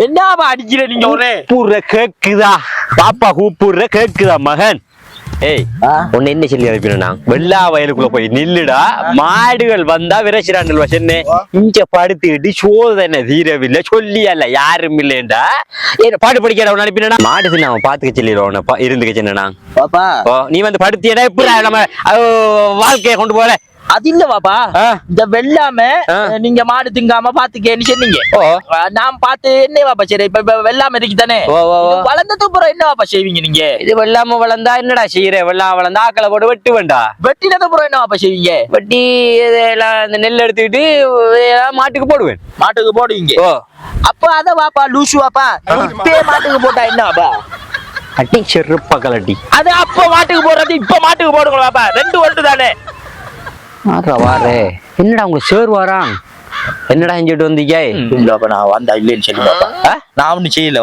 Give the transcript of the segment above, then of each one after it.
என்னப்பா அடிக்கிற நீங்க ஒரே கூப்பிடுற கேக்குதா பாப்பா கூப்பிடுற கேக்குதா மகன் ஏய் உன்னை என்ன சொல்லி அனுப்பினா வெள்ளா வயலுக்குள்ள போய் நில்லுடா மாடுகள் வந்தா விரைச்சிராண்டல் வசன்னு இங்க படுத்துக்கிட்டு சோதனை தீரவில்லை சொல்லியல்ல யாரும் இல்லைண்டா பாட்டு படிக்கிற உன்னை அனுப்பினா மாடு தின்னு அவன் பாத்துக்க சொல்லிடுவான் இருந்துக்க சொன்னா பாப்பா நீ வந்து படுத்தியடா எப்படி நம்ம வாழ்க்கைய கொண்டு போற அது இல்ல பாப்பா இந்த வெள்ளாம நீங்க மாடு திங்காம பாத்துக்கேன்னு சொன்னீங்க நான் பாத்து என்ன பாப்பா சரி இப்ப வெள்ளாம இருக்கு தானே வளர்ந்ததுக்கு அப்புறம் என்ன பாப்பா செய்வீங்க நீங்க இது வெள்ளாம வளர்ந்தா என்னடா செய்யற வெள்ளாம வளர்ந்தா ஆக்களை போட்டு வெட்டு வேண்டா வெட்டினது அப்புறம் என்ன பாப்பா செய்வீங்க வெட்டி இந்த நெல் எடுத்துக்கிட்டு மாட்டுக்கு போடுவேன் மாட்டுக்கு போடுவீங்க அப்ப அத பாப்பா லூசு பாப்பா இப்பே மாட்டுக்கு போட்டா என்ன பாப்பா அட்டி செருப்பா கலட்டி அது அப்ப மாட்டுக்கு போடுறது இப்ப மாட்டுக்கு போடுங்க பாப்பா ரெண்டு ஒன்று தானே வாரே என்னடா உங்க சேர் வாரான் என்னடா செஞ்சுட்டு வந்தீங்க இல்லப்பா நான் வந்தா இல்லன்னு சொல்லி பாப்பா நான் ஒன்னும் செய்யல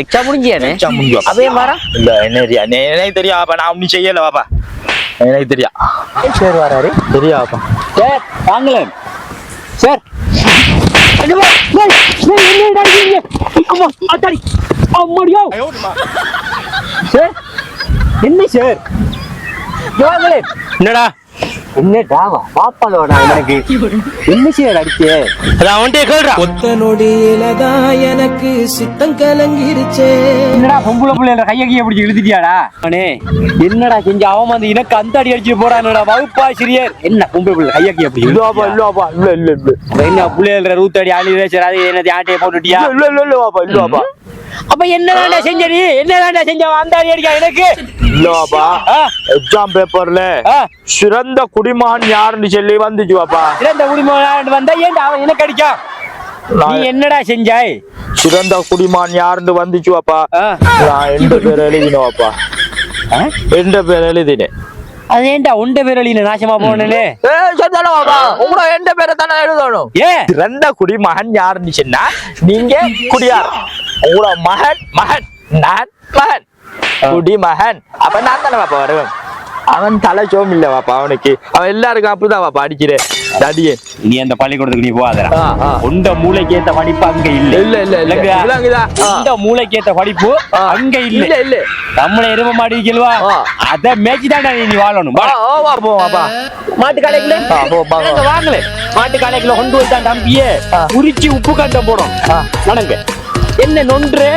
எக்ஸாம் முடிஞ்சியானே எக்ஸாம் முடிஞ்சு அதே வாரா இல்ல எனக்கு தெரியும் பாப்பா நான் ஒன்னும் செய்யல பாப்பா எனக்கு தெரியும் சேர் வாராரு தெரியா பாப்பா சார் வாங்களேன் சார் என்ன சார் என்னடா என்னடா பாப்பாலோடா எனக்கு என்ன செய்ய அடிச்சே அவன்கிட்ட கேள்றா ஒத்த நொடியிலதான் எனக்கு சித்தம் கலங்கிருச்சே என்னடா பொம்பளை பிள்ளைல கைய பிடிச்சி இழுத்துட்டியாடா அவனே என்னடா செஞ்சு அவன் வந்து எனக்கு அந்த அடி அடிச்சு போறான்டா வகுப்பாசிரியர் என்ன பொம்பளை பிள்ளை கைய அப்படி இல்லப்பா இல்லப்பா இல்ல என்ன பிள்ளைல ரூத்தடி ஆளி அது என்ன ஆட்டையை போட்டுட்டியா இல்லப்பா அப்ப என்னடா செஞ்ச நீ என்னடா செஞ்ச அந்த அடி அடிக்கா எனக்கு இல்லப்பா எக்ஸாம் பேப்பர்ல சிறந்த குடிமகன் யாருன்னு சொல்லி வந்துச்சு பாப்பா சிறந்த குடிமகன் வந்தா ஏன்டா அவன் எனக்கு அடிக்கா நீ என்னடா செஞ்சாய் சிறந்த குடிமகன் யாருன்னு வந்துச்சு பாப்பா நான் எந்த பேர் எழுதினேன் பாப்பா எந்த பேர் எழுதினேன் அது ஏன்டா உண்ட பேர் எழுதின நாசமா போனே உங்களோட எந்த பேரை தானே எழுதணும் சிறந்த குடிமகன் யாருன்னு சொன்னா நீங்க குடியார் உங்களோட மகன் நான் மகன் குடிமகன் அப்ப நான் தானே பாப்பா வருவேன் அவன் தலை சோம் இல்ல பாப்பா அவனுக்கு அவன் எல்லாருக்கும் அப்படிதான் பாப்பா அடிக்கிறேன் தடியே நீ அந்த பள்ளிக்கூடத்துக்கு நீ போகாதடா உண்ட மூளைக்கு ஏத்த படிப்பு அங்க இல்ல இந்த மூளைக்கு ஏத்த படிப்பு அங்க இல்ல நம்மள எரும மாடி வைக்கல்வா அத மேய்ச்சி தானே நீ வாழணும் மாட்டு காலைக்குள்ள வாங்கல மாட்டு காலைக்குள்ள கொண்டு போய் தான் தம்பியே உரிச்சு உப்பு கண்டம் போடும் நடங்க என்ன நொன்று